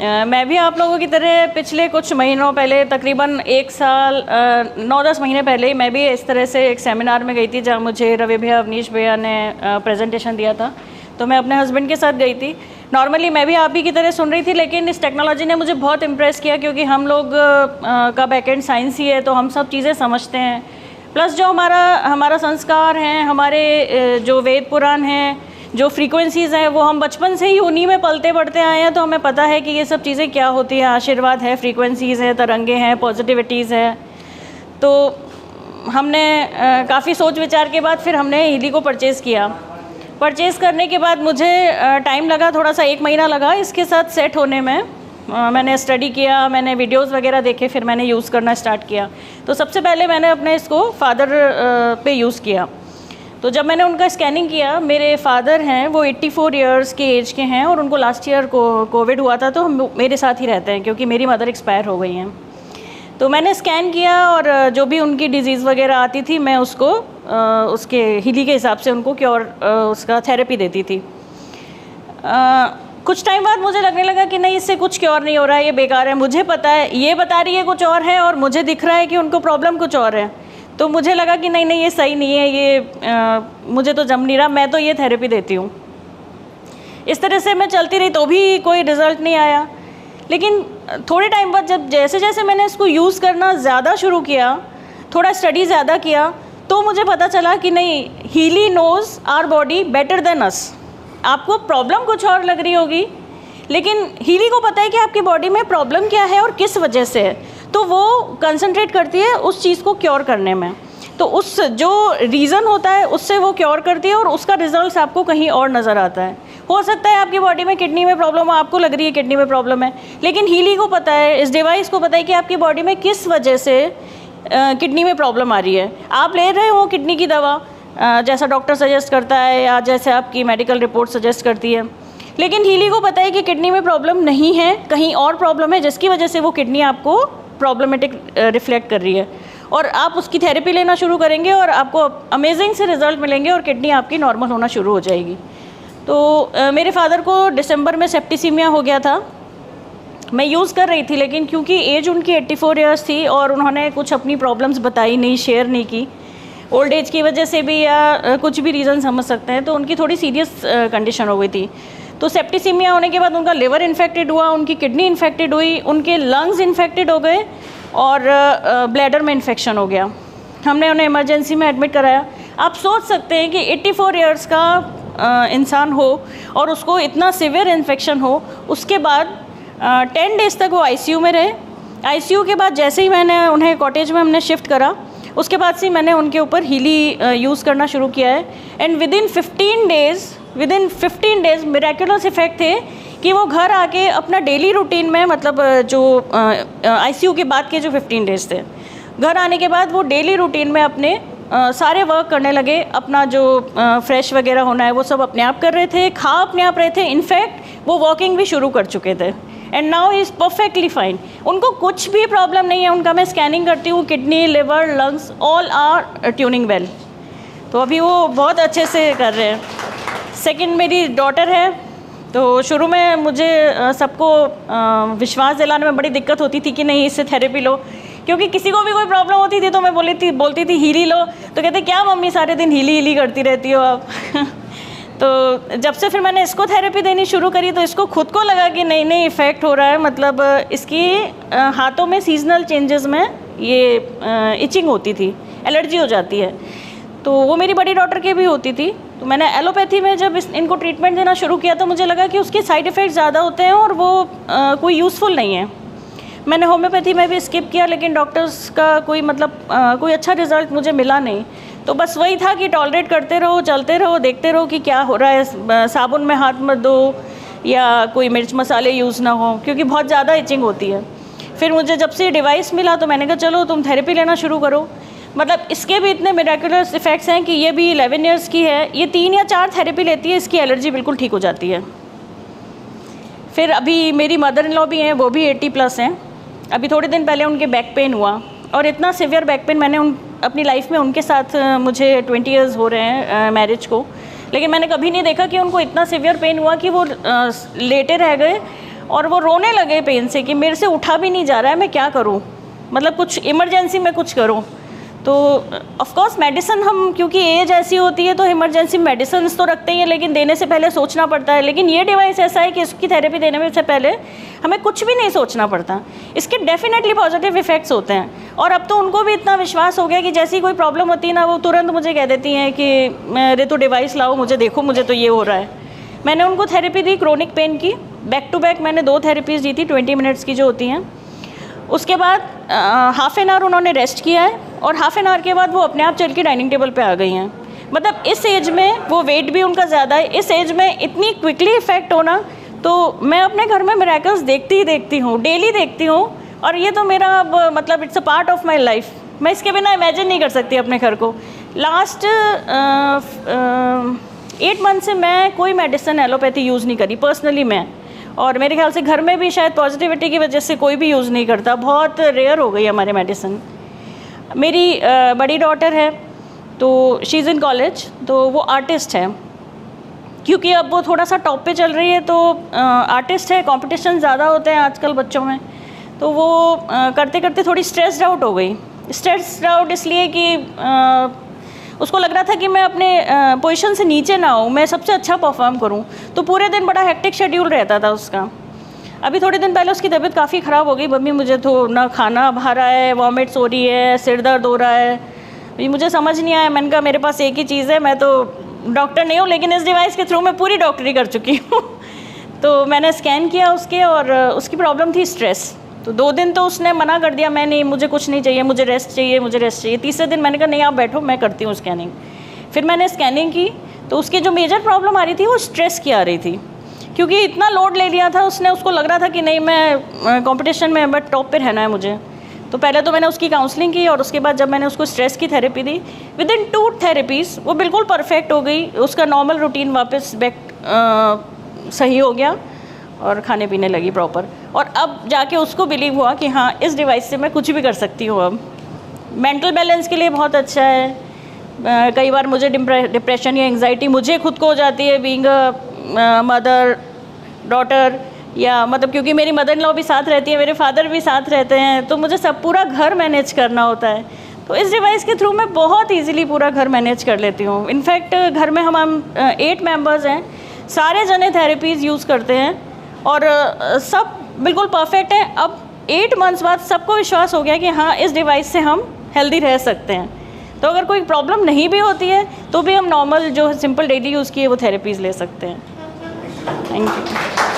मैं भी आप लोगों की तरह पिछले कुछ महीनों पहले, तकरीबन 1 साल 9-10 महीने पहले ही मैं भी इस तरह से एक सेमिनार में गई थी जहाँ मुझे रवि भैया, अवनीश भैया ने प्रेजेंटेशन दिया था। तो मैं अपने हस्बैंड के साथ गई थी। नॉर्मली मैं भी आप ही की तरह सुन रही थी, लेकिन इस टेक्नोलॉजी ने मुझे बहुत इम्प्रेस किया, क्योंकि हम लोग का बैकएंड साइंस ही है, तो हम सब चीज़ें समझते हैं। प्लस जो हमारा संस्कार हैं, हमारे जो वेद पुराण हैं, जो फ्रीक्वेंसीज़ हैं, वो हम बचपन से ही उन्हीं में पलते बढ़ते आए हैं, तो हमें पता है कि ये सब चीज़ें क्या होती हैं। आशीर्वाद है, फ्रीक्वेंसीज़ हैं, तरंगे हैं, पॉजिटिविटीज़ हैं। तो हमने काफ़ी सोच विचार के बाद फिर हमने हीली को परचेज़ किया। परचेज़ करने के बाद मुझे टाइम लगा, थोड़ा सा 1 महीना लगा इसके साथ सेट होने में। मैंने स्टडी किया, मैंने वीडियोस वगैरह देखे, फिर मैंने यूज़ करना स्टार्ट किया। तो सबसे पहले मैंने अपने इसको फादर पे यूज़ किया। तो जब मैंने उनका स्कैनिंग किया, मेरे फादर हैं वो 84 इयर्स के एज के हैं, और उनको लास्ट ईयर कोविड हुआ था, तो हम मेरे साथ ही रहते हैं क्योंकि मेरी मदर एक्सपायर हो गई हैं। तो मैंने स्कैन किया, और जो भी उनकी डिजीज़ वगैरह आती थी मैं उसको उसके हीली के हिसाब से उनको क्योर उसका थेरेपी देती थी। कुछ टाइम बाद मुझे लगने लगा कि नहीं, इससे कुछ क्योर नहीं हो रहा है, ये बेकार है। मुझे पता है, ये बता रही है कुछ और है, और मुझे दिख रहा है कि उनको प्रॉब्लम कुछ और है। तो मुझे लगा कि नहीं, ये सही नहीं है, ये मुझे तो जम नहीं रहा, मैं तो ये थेरेपी देती हूँ। इस तरह से मैं चलती रही, तो भी कोई रिज़ल्ट नहीं आया। लेकिन थोड़े टाइम बाद जब जैसे जैसे मैंने इसको यूज़ करना ज़्यादा शुरू किया, थोड़ा स्टडी ज़्यादा किया, तो मुझे पता चला कि नहीं, really knows our body better than us. आपको प्रॉब्लम कुछ और लग रही होगी, लेकिन हीली को पता है कि आपकी बॉडी में प्रॉब्लम क्या है और किस वजह से है, तो वो कंसंट्रेट करती है उस चीज़ को क्योर करने में। तो उस जो रीज़न होता है उससे वो क्योर करती है, और उसका रिजल्ट आपको कहीं और नज़र आता है। हो सकता है आपकी बॉडी में किडनी में प्रॉब्लम हो, आपको लग रही है किडनी में प्रॉब्लम है, लेकिन हीली को पता है, इस डिवाइस को पता है कि आपकी बॉडी में किस वजह से किडनी में प्रॉब्लम आ रही है। आप ले रहे हो किडनी की दवा जैसा डॉक्टर सजेस्ट करता है, या जैसे आपकी मेडिकल रिपोर्ट सजेस्ट करती है, लेकिन हीली को पता है कि किडनी में प्रॉब्लम नहीं है, कहीं और प्रॉब्लम है, जिसकी वजह से वो किडनी आपको प्रॉब्लमेटिक रिफ्लेक्ट कर रही है। और आप उसकी थेरेपी लेना शुरू करेंगे, और आपको अमेजिंग से रिज़ल्ट मिलेंगे, और किडनी आपकी नॉर्मल होना शुरू हो जाएगी। तो मेरे फादर को दिसंबर में सेप्टिसीमिया हो गया था। मैं यूज़ कर रही थी, लेकिन क्योंकि एज उनकी 84 इयर्स थी, और उन्होंने कुछ अपनी प्रॉब्लम्स बताई नहीं, शेयर नहीं की, ओल्ड एज की वजह से भी या कुछ भी रीज़न समझ सकते हैं, तो उनकी थोड़ी सीरियस कंडीशन हो गई थी। तो सेप्टिसीमिया होने के बाद उनका लिवर इन्फेक्टेड हुआ, उनकी किडनी इन्फेक्टेड हुई, उनके लंग्स इन्फेक्टेड हो गए, और ब्लैडर में इन्फेक्शन हो गया। हमने उन्हें इमरजेंसी में एडमिट कराया। आप सोच सकते हैं कि 84 इयर्स का इंसान हो और उसको इतना सीवियर इन्फेक्शन हो, उसके बाद 10 डेज़ तक वो ICU में रहे। ICU के बाद जैसे ही मैंने उन्हें कॉटेज में हमने शिफ्ट करा, उसके बाद से मैंने उनके ऊपर हीली यूज़ करना शुरू किया है। And within 15 days miraculous effect थे कि वो घर आके अपना डेली रूटीन में, मतलब जो ICU के बाद के जो 15 डेज़ थे, घर आने के बाद वो डेली रूटीन में अपने सारे वर्क करने लगे। अपना जो फ्रेश वगैरह होना है वो सब अपने आप कर रहे थे, खा अपने आप रहे थे, इनफैक्ट वो वॉकिंग भी शुरू कर चुके थे। And now he is perfectly fine. उनको कुछ भी प्रॉब्लम नहीं है। उनका मैं स्कैनिंग करती हूँ, kidney, liver, lungs all are tuning well. तो अभी वो बहुत अच्छे से कर रहे हैं। सेकंड मेरी डॉटर है। तो शुरू में मुझे सबको विश्वास दिलाने में बड़ी दिक्कत होती थी कि नहीं, इससे थेरेपी लो, क्योंकि किसी को भी कोई प्रॉब्लम होती थी तो मैं बोलती थी हीली लो, तो कहते क्या मम्मी सारे दिन हीली करती रहती हो आप। तो जब से फिर मैंने इसको थेरेपी देनी शुरू करी, तो इसको खुद को लगा कि नहीं इफ़ेक्ट हो रहा है। मतलब इसकी हाथों में सीजनल चेंजेस में ये इचिंग होती थी, एलर्जी हो जाती है। तो वो मेरी बड़ी डॉटर के भी होती थी। तो मैंने एलोपैथी में जब इनको ट्रीटमेंट देना शुरू किया, तो मुझे लगा कि उसके साइड इफ़ेक्ट ज़्यादा होते हैं और वो कोई यूज़फुल नहीं है। मैंने होम्योपैथी में भी स्किप किया, लेकिन डॉक्टर्स का कोई कोई अच्छा रिज़ल्ट मुझे मिला नहीं। तो बस वही था कि टॉलरेट करते रहो, चलते रहो, देखते रहो कि क्या हो रहा है। साबुन में हाथ मत दो, या कोई मिर्च मसाले यूज़ ना हो, क्योंकि बहुत ज़्यादा इचिंग होती है। फिर मुझे जब से डिवाइस मिला, तो मैंने कहा चलो तुम थेरेपी लेना शुरू करो। मतलब इसके भी इतने मिरेकुलस इफ़ेक्ट्स हैं कि ये भी 11 इयर्स की है, ये 3 या 4 थेरेपी लेती है, इसकी एलर्जी बिल्कुल ठीक हो जाती है। फिर अभी मेरी मदर इन लॉ भी हैं, वो भी 80+ हैं। अभी थोड़े दिन पहले उनके बैक पेन हुआ, और इतना सिवियर बैक पेन मैंने अपनी लाइफ में उनके साथ, मुझे 20 इयर्स हो रहे हैं मैरिज को, लेकिन मैंने कभी नहीं देखा कि उनको इतना सिवियर पेन हुआ कि वो लेटे रह गए और वो रोने लगे पेन से कि मेरे से उठा भी नहीं जा रहा है, मैं क्या करूँ, मतलब कुछ इमरजेंसी में कुछ करूँ। तो ऑफ कोर्स मेडिसिन हम, क्योंकि एज ऐसी होती है तो इमरजेंसी मेडिसिन तो रखते ही हैं, लेकिन देने से पहले सोचना पड़ता है। लेकिन ये डिवाइस ऐसा है कि इसकी थेरेपी देने में से पहले हमें कुछ भी नहीं सोचना पड़ता। इसके डेफिनेटली पॉजिटिव इफेक्ट्स होते हैं। और अब तो उनको भी इतना विश्वास हो गया कि जैसी कोई प्रॉब्लम होती है ना, वो तुरंत मुझे कह देती हैं कि मेरे तो डिवाइस लाओ, मुझे देखो, मुझे तो ये हो रहा है। मैंने उनको थेरेपी दी क्रोनिक पेन की, बैक टू बैक मैंने 2 थेरेपीज़ दी थी 20 मिनट्स की जो होती हैं। उसके बाद हाफ़ एन आवर उन्होंने रेस्ट किया है और हाफ़ एन आवर के बाद वो अपने आप चल के डाइनिंग टेबल पे आ गई हैं। मतलब इस एज में वो वेट भी उनका ज़्यादा है, इस एज में इतनी क्विकली इफ़ेक्ट होना, तो मैं अपने घर में मिरेकल्स देखती ही देखती हूँ, डेली देखती हूँ। और ये तो मेरा अब मतलब it's a part of my life, मैं इसके बिना इमेजिन नहीं कर सकती अपने घर को। लास्ट 8 मंथ से मैं कोई मेडिसिन एलोपैथी यूज़ नहीं करी पर्सनली मैं, और मेरे ख्याल से घर में भी शायद पॉजिटिविटी की वजह से कोई भी यूज़ नहीं करता, बहुत रेयर हो गई हमारे मेडिसिन। मेरी बड़ी डॉटर है तो शी इज़ इन कॉलेज, तो वो आर्टिस्ट है, क्योंकि अब वो थोड़ा सा टॉप पे चल रही है, तो आर्टिस्ट है, कंपटीशन ज़्यादा होते हैं आजकल बच्चों में, तो वो करते करते थोड़ी स्ट्रेस्ड आउट हो गई। स्ट्रेस्ड आउट इसलिए कि उसको लग रहा था कि मैं अपने पोजीशन से नीचे ना हूँ, मैं सबसे अच्छा परफॉर्म करूँ, तो पूरे दिन बड़ा हेक्टिक शेड्यूल रहता था उसका। अभी थोड़े दिन पहले उसकी तबीयत काफ़ी ख़राब हो गई, मम्मी मुझे तो ना खाना भा रहा है, वॉमिट्स हो रही है, सिर दर्द हो रहा है, ये मुझे समझ नहीं आया। मैंने कहा मेरे पास एक ही चीज़ है, मैं तो डॉक्टर नहीं हूँ, लेकिन इस डिवाइस के थ्रू मैं पूरी डॉक्टरी कर चुकी हूँ। तो मैंने स्कैन किया उसके, और उसकी प्रॉब्लम थी स्ट्रेस। तो 2 दिन तो उसने मना कर दिया, मैं नहीं, मुझे कुछ नहीं चाहिए, मुझे रेस्ट चाहिए, मुझे रेस्ट चाहिए। तीसरे दिन मैंने कहा नहीं आप बैठो, मैं करती हूँ स्कैनिंग। फिर मैंने स्कैनिंग की तो उसकी जो मेजर प्रॉब्लम आ रही थी वो स्ट्रेस की आ रही थी, क्योंकि इतना लोड ले लिया था उसने, उसको लग रहा था कि नहीं मैं कंपटीशन में बट टॉप पे रहना है मुझे। तो पहले तो मैंने उसकी काउंसलिंग की, और उसके बाद जब मैंने उसको स्ट्रेस की therapy the, with in 2 therapies वो बिल्कुल परफेक्ट हो गई, उसका नॉर्मल रूटीन वापस बैक सही हो गया और खाने पीने लगी प्रॉपर। और अब जाके उसको बिलीव हुआ कि हाँ इस डिवाइस से मैं कुछ भी कर सकती हूँ। अब मेंटल बैलेंस के लिए बहुत अच्छा है। कई बार मुझे डिप्रेशन या एंग्जाइटी मुझे खुद को हो जाती है, बीइंग अ मदर डॉटर, या मतलब क्योंकि मेरी मदर इन लॉ भी साथ रहती है, मेरे फादर भी साथ रहते हैं, तो मुझे सब पूरा घर मैनेज करना होता है। तो इस डिवाइस के थ्रू मैं बहुत ईजीली पूरा घर मैनेज कर लेती हूँ। इनफैक्ट घर में हम 8 मेंबर्स हैं, सारे जने थेरेपीज़ यूज़ करते हैं और सब बिल्कुल परफेक्ट है। अब 8 मंथ्स बाद सबको विश्वास हो गया कि हाँ इस डिवाइस से हम हेल्दी रह सकते हैं। तो अगर कोई प्रॉब्लम नहीं भी होती है तो भी हम नॉर्मल जो सिंपल डेली यूज़ की है वो थेरेपीज़ ले सकते हैं। Thank you.